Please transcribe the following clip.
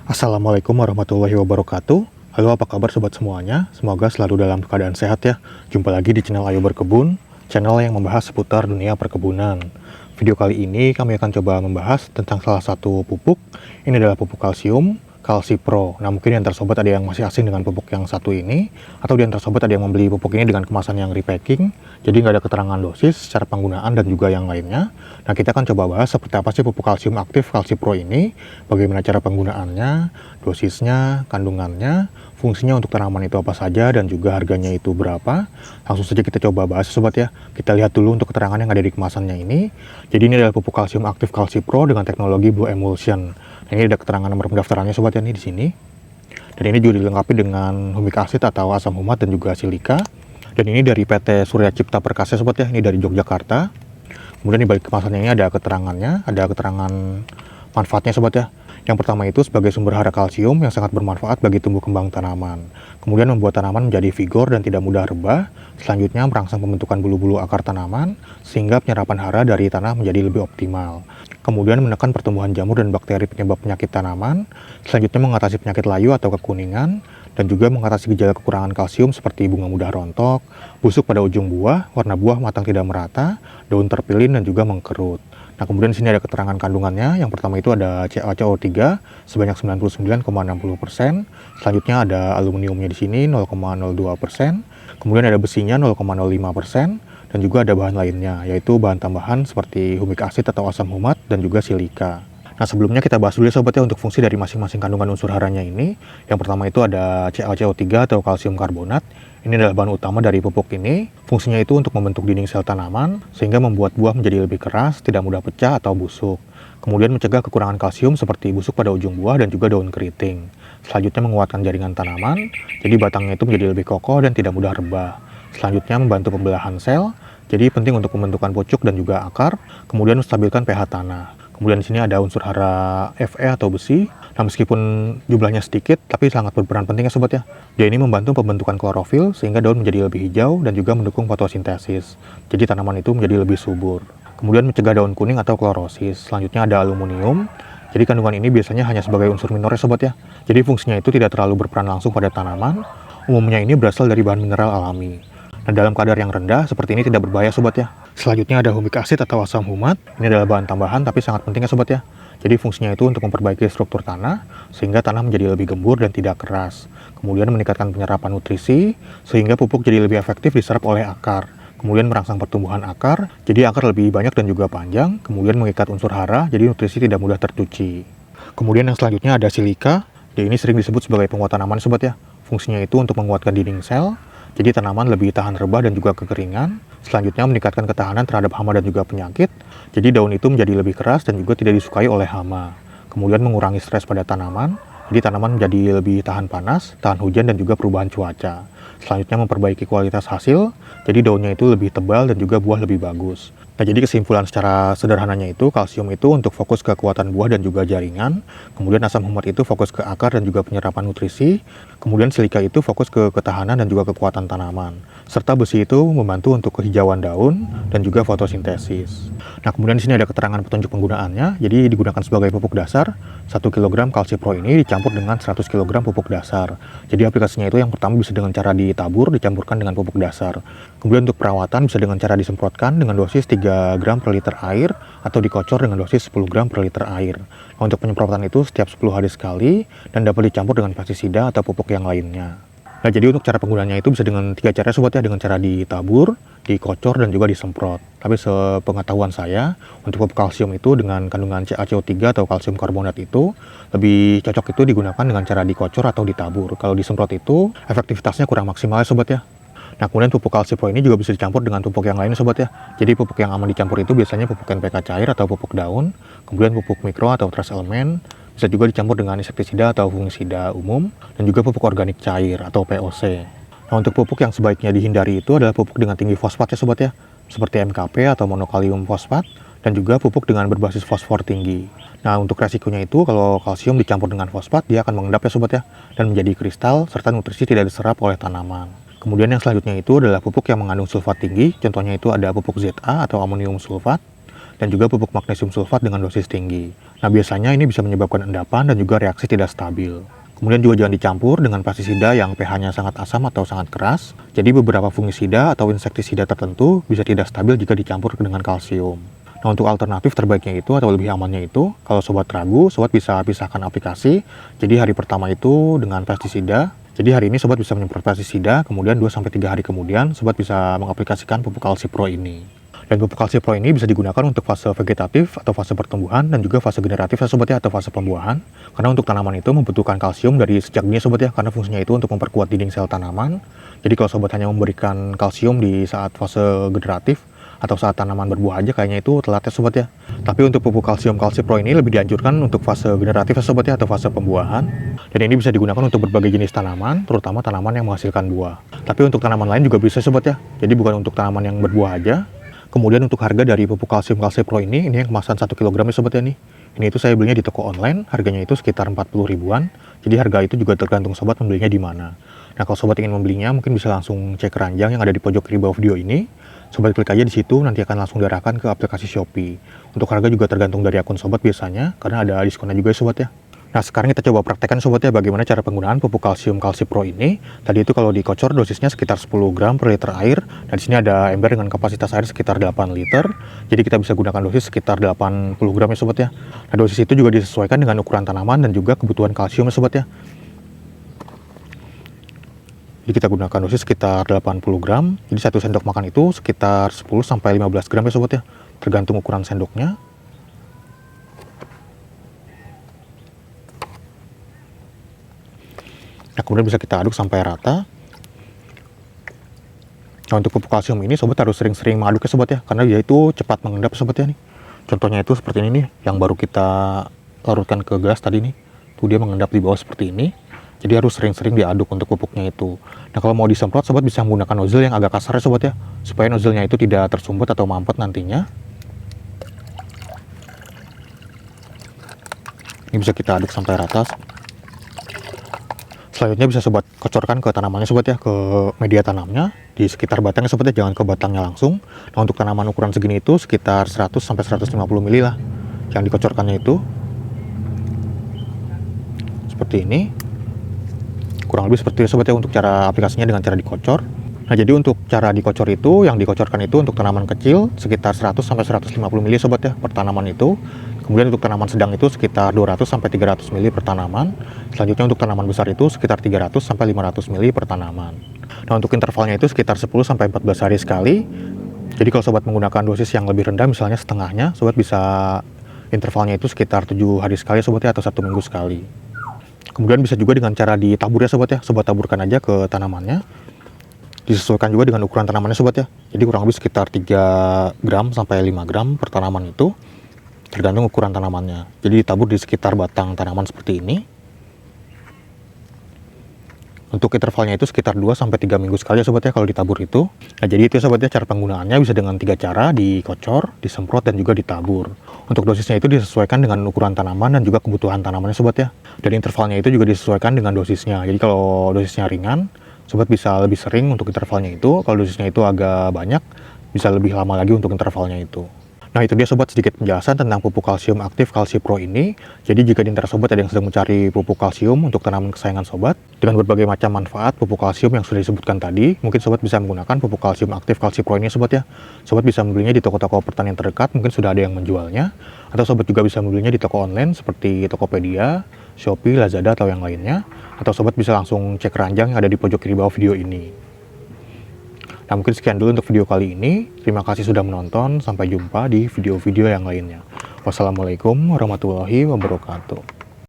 Assalamualaikum warahmatullahi wabarakatuh. Halo, apa kabar sobat semuanya? Semoga selalu dalam keadaan sehat ya. Jumpa lagi di channel Ayo Berkebun, channel yang membahas seputar dunia perkebunan. Video kali ini kami akan coba membahas tentang salah satu pupuk. Ini adalah pupuk kalsium, Kalsi Pro. Nah, mungkin di antara sobat ada yang masih asing dengan pupuk yang satu ini, atau di antara sobat ada yang membeli pupuk ini dengan kemasan yang repacking, jadi nggak ada keterangan dosis, cara penggunaan, dan juga yang lainnya. Nah, kita akan coba bahas seperti apa sih pupuk kalsium aktif Kalsi Pro ini, bagaimana cara penggunaannya, dosisnya, kandungannya, fungsinya untuk tanaman itu apa saja, dan juga harganya itu berapa. Langsung saja kita coba bahas sobat ya. Kita lihat dulu untuk keterangan yang ada di kemasannya ini. Jadi ini adalah pupuk kalsium aktif Kalsi Pro dengan teknologi Blue Emulsion. Nah, ini ada keterangan nomor pendaftarannya sobat ya, nih di sini. Dan ini juga dilengkapi dengan humic acid atau asam humat dan juga silika. Dan ini dari PT Surya Cipta Perkasa sobat ya, ini dari Yogyakarta. Kemudian di balik kemasannya ini ada keterangannya, ada keterangan manfaatnya sobat ya. Yang pertama itu sebagai sumber hara kalsium yang sangat bermanfaat bagi tumbuh kembang tanaman. Kemudian membuat tanaman menjadi vigor dan tidak mudah rebah. Selanjutnya merangsang pembentukan bulu-bulu akar tanaman sehingga penyerapan hara dari tanah menjadi lebih optimal. Kemudian menekan pertumbuhan jamur dan bakteri penyebab penyakit tanaman. Selanjutnya mengatasi penyakit layu atau kekuningan dan juga mengatasi gejala kekurangan kalsium seperti bunga mudah rontok, busuk pada ujung buah, warna buah matang tidak merata, daun terpilin dan juga mengkerut. Nah, kemudian di sini ada keterangan kandungannya. Yang pertama itu ada CaCO3 sebanyak 99,60%. Selanjutnya ada aluminiumnya di sini 0,02%. Kemudian ada besinya 0,05%. Dan juga ada bahan lainnya, yaitu bahan tambahan seperti humic acid atau asam humat dan juga silika. Nah, sebelumnya kita bahas dulu ya sobat ya untuk fungsi dari masing-masing kandungan unsur haranya ini. Yang pertama itu ada CaCO3 atau kalsium karbonat. Ini adalah bahan utama dari pupuk ini. Fungsinya itu untuk membentuk dinding sel tanaman, sehingga membuat buah menjadi lebih keras, tidak mudah pecah atau busuk. Kemudian mencegah kekurangan kalsium seperti busuk pada ujung buah dan juga daun keriting. Selanjutnya menguatkan jaringan tanaman, jadi batangnya itu menjadi lebih kokoh dan tidak mudah rebah. Selanjutnya membantu pembelahan sel, jadi penting untuk pembentukan pucuk dan juga akar. Kemudian menstabilkan pH tanah. Kemudian di sini ada unsur hara Fe atau besi. Nah, meskipun jumlahnya sedikit, tapi sangat berperan penting ya sobat ya. Dia ini membantu pembentukan klorofil sehingga daun menjadi lebih hijau dan juga mendukung fotosintesis. Jadi tanaman itu menjadi lebih subur. Kemudian mencegah daun kuning atau klorosis. Selanjutnya ada aluminium. Jadi kandungan ini biasanya hanya sebagai unsur minor ya sobat ya. Jadi fungsinya itu tidak terlalu berperan langsung pada tanaman. Umumnya ini berasal dari bahan mineral alami. Nah, dalam kadar yang rendah seperti ini tidak berbahaya sobat ya. Selanjutnya ada humic acid atau asam humat. Ini adalah bahan tambahan tapi sangat penting ya sobat ya. Jadi fungsinya itu untuk memperbaiki struktur tanah sehingga tanah menjadi lebih gembur dan tidak keras. Kemudian meningkatkan penyerapan nutrisi sehingga pupuk jadi lebih efektif diserap oleh akar. Kemudian merangsang pertumbuhan akar, jadi akar lebih banyak dan juga panjang. Kemudian mengikat unsur hara, jadi nutrisi tidak mudah tercuci. Kemudian yang selanjutnya ada silika. Dia ini sering disebut sebagai penguat tanaman sobat ya. Fungsinya itu untuk menguatkan dinding sel. Jadi tanaman lebih tahan rebah dan juga kekeringan. Selanjutnya meningkatkan ketahanan terhadap hama dan juga penyakit. Jadi daun itu menjadi lebih keras dan juga tidak disukai oleh hama. Kemudian mengurangi stres pada tanaman. Jadi tanaman menjadi lebih tahan panas, tahan hujan dan juga perubahan cuaca. Selanjutnya memperbaiki kualitas hasil. Jadi daunnya itu lebih tebal dan juga buah lebih bagus. Nah, jadi kesimpulan secara sederhananya itu kalsium itu untuk fokus ke kekuatan buah dan juga jaringan. Kemudian asam humat itu fokus ke akar dan juga penyerapan nutrisi. Kemudian silika itu fokus ke ketahanan dan juga kekuatan tanaman. Serta besi itu membantu untuk kehijauan daun dan juga fotosintesis. Nah, kemudian di sini ada keterangan petunjuk penggunaannya. Jadi digunakan sebagai pupuk dasar. 1 kg Kalsi Pro ini dicampur dengan 100 kg pupuk dasar. Jadi aplikasinya itu yang pertama bisa dengan cara ditabur, dicampurkan dengan pupuk dasar. Kemudian untuk perawatan bisa dengan cara disemprotkan dengan dosis 3 gram per liter air atau dikocor dengan dosis 10 gram per liter air. Nah, untuk penyemprotan itu setiap 10 hari sekali dan dapat dicampur dengan pestisida atau pupuk yang lainnya. Nah, jadi untuk cara penggunaannya itu bisa dengan 3 cara sobat ya, dengan cara ditabur, dikocor dan juga disemprot. Tapi sepengetahuan saya, untuk pupuk kalsium itu dengan kandungan CaCO3 atau kalsium karbonat itu lebih cocok itu digunakan dengan cara dikocor atau ditabur. Kalau disemprot itu efektivitasnya kurang maksimal ya sobat ya. Nah, kemudian pupuk Kalsi Pro ini juga bisa dicampur dengan pupuk yang lainnya sobat ya. Jadi pupuk yang aman dicampur itu biasanya pupuk NPK cair atau pupuk daun, kemudian pupuk mikro atau trace elemen, bisa juga dicampur dengan insektisida atau fungisida umum, dan juga pupuk organik cair atau POC. Nah, untuk pupuk yang sebaiknya dihindari itu adalah pupuk dengan tinggi fosfat ya sobat ya, seperti MKP atau monokalium fosfat, dan juga pupuk dengan berbasis fosfor tinggi. Nah, untuk resikonya itu kalau kalsium dicampur dengan fosfat, dia akan mengendap ya sobat ya, dan menjadi kristal serta nutrisi tidak diserap oleh tanaman. Kemudian yang selanjutnya itu adalah pupuk yang mengandung sulfat tinggi, contohnya itu ada pupuk ZA atau amonium sulfat. dan juga pupuk magnesium sulfat dengan dosis tinggi. Nah, biasanya ini bisa menyebabkan endapan dan juga reaksi tidak stabil. Kemudian juga jangan dicampur dengan pestisida yang pH-nya sangat asam atau sangat keras. Jadi beberapa fungisida atau insektisida tertentu bisa tidak stabil jika dicampur dengan kalsium. Nah, untuk alternatif terbaiknya itu atau lebih amannya itu, kalau sobat ragu, sobat bisa pisahkan aplikasi. Jadi hari pertama itu dengan pestisida. Jadi hari ini sobat bisa menyemprot pestisida, kemudian 2-3 hari kemudian sobat bisa mengaplikasikan pupuk Kalsi Pro ini. Dan pupuk Kalsi Pro ini bisa digunakan untuk fase vegetatif atau fase pertumbuhan dan juga fase generatif ya sobat ya, atau fase pembuahan. Karena untuk tanaman itu membutuhkan kalsium dari sejak dini sobat ya, karena fungsinya itu untuk memperkuat dinding sel tanaman. Jadi kalau sobat hanya memberikan kalsium di saat fase generatif atau saat tanaman berbuah aja, kayaknya itu telat ya sobat ya. Tapi untuk pupuk kalsium Kalsi Pro ini lebih dianjurkan untuk fase generatif ya sobat ya, atau fase pembuahan. Dan ini bisa digunakan untuk berbagai jenis tanaman, terutama tanaman yang menghasilkan buah. Tapi untuk tanaman lain juga bisa sobat ya. Jadi bukan untuk tanaman yang berbuah aja. Kemudian untuk harga dari pupuk kalsium Kalsi Pro ini yang kemasan 1 kg ya sobat ya nih. Ini itu saya belinya di toko online, harganya itu sekitar 40 ribuan. Jadi harga itu juga tergantung sobat membelinya di mana. Nah, kalau sobat ingin membelinya mungkin bisa langsung cek keranjang yang ada di pojok kiri bawah video ini. Sobat klik aja di situ, nanti akan langsung diarahkan ke aplikasi Shopee. Untuk harga juga tergantung dari akun sobat biasanya, karena ada diskonnya juga ya sobat ya. Nah, sekarang kita coba praktekkan sobat ya bagaimana cara penggunaan pupuk kalsium Kalsi Pro ini. Tadi itu kalau dikocor dosisnya sekitar 10 gram per liter air, dan di sini ada ember dengan kapasitas air sekitar 8 liter. Jadi kita bisa gunakan dosis sekitar 80 gram ya sobat ya. Nah, dosis itu juga disesuaikan dengan ukuran tanaman dan juga kebutuhan kalsium ya sobat ya. Jadi kita gunakan dosis sekitar 80 gram. Jadi 1 sendok makan itu sekitar 10-15 gram ya sobat ya. Tergantung ukuran sendoknya. Nah, kemudian bisa kita aduk sampai rata. Nah, untuk pupuk kalsium ini sobat harus sering-sering mengaduk ya sobat ya. Karena dia itu cepat mengendap sobat ya nih. Contohnya itu seperti ini nih. Yang baru kita larutkan ke gelas tadi nih. Tuh dia mengendap di bawah seperti ini. Jadi harus sering-sering diaduk untuk pupuknya itu. Nah, kalau mau disemprot, sobat bisa menggunakan nozzle yang agak kasar ya sobat ya, supaya nozzle-nya itu tidak tersumbat atau mampet nantinya. Ini bisa kita aduk sampai rata. Selanjutnya bisa sobat kocorkan ke tanamannya sobat ya, ke media tanamnya di sekitar batangnya sobat ya, jangan ke batangnya langsung. Nah, untuk tanaman ukuran segini itu sekitar 100-150 ml lah yang dikocorkannya itu. Seperti ini. Kurang lebih seperti itu sobat ya untuk cara aplikasinya dengan cara dikocor. Nah, jadi untuk cara dikocor itu, yang dikocorkan itu untuk tanaman kecil sekitar 100-150 ml sobat ya per tanaman itu. Kemudian untuk tanaman sedang itu sekitar 200-300 ml per tanaman. Selanjutnya untuk tanaman besar itu sekitar 300-500 ml per tanaman. Nah, untuk intervalnya itu sekitar 10-14 hari sekali. Jadi kalau sobat menggunakan dosis yang lebih rendah, misalnya setengahnya, sobat bisa intervalnya itu sekitar 7 hari sekali sobat ya, atau 1 minggu sekali. Kemudian bisa juga dengan cara ditabur ya sobat ya. Sobat taburkan aja ke tanamannya. Disesuaikan juga dengan ukuran tanamannya sobat ya. Jadi kurang lebih sekitar 3 gram sampai 5 gram per tanaman itu. Tergantung ukuran tanamannya. Jadi ditabur di sekitar batang tanaman seperti ini. Untuk intervalnya itu sekitar 2-3 minggu sekali ya sobat ya kalau ditabur itu. Nah, jadi itu ya sobat ya cara penggunaannya bisa dengan 3 cara, dikocor, disemprot, dan juga ditabur. Untuk dosisnya itu disesuaikan dengan ukuran tanaman dan juga kebutuhan tanamannya sobat ya. Dan intervalnya itu juga disesuaikan dengan dosisnya. Jadi kalau dosisnya ringan, sobat bisa lebih sering untuk intervalnya itu. Kalau dosisnya itu agak banyak, bisa lebih lama lagi untuk intervalnya itu. Nah, itu dia sobat sedikit penjelasan tentang pupuk kalsium aktif Kalsi Pro ini. Jadi jika di antara sobat ada yang sedang mencari pupuk kalsium untuk tanaman kesayangan sobat dengan berbagai macam manfaat pupuk kalsium yang sudah disebutkan tadi, mungkin sobat bisa menggunakan pupuk kalsium aktif Kalsi Pro ini sobat ya. Sobat bisa membelinya di toko-toko pertanian terdekat, mungkin sudah ada yang menjualnya, atau sobat juga bisa membelinya di toko online seperti Tokopedia, Shopee, Lazada, atau yang lainnya. Atau sobat bisa langsung cek keranjang yang ada di pojok kiri bawah video ini. Nah, mungkin sekian dulu untuk video kali ini. Terima kasih sudah menonton. Sampai jumpa di video-video yang lainnya. Wassalamualaikum warahmatullahi wabarakatuh.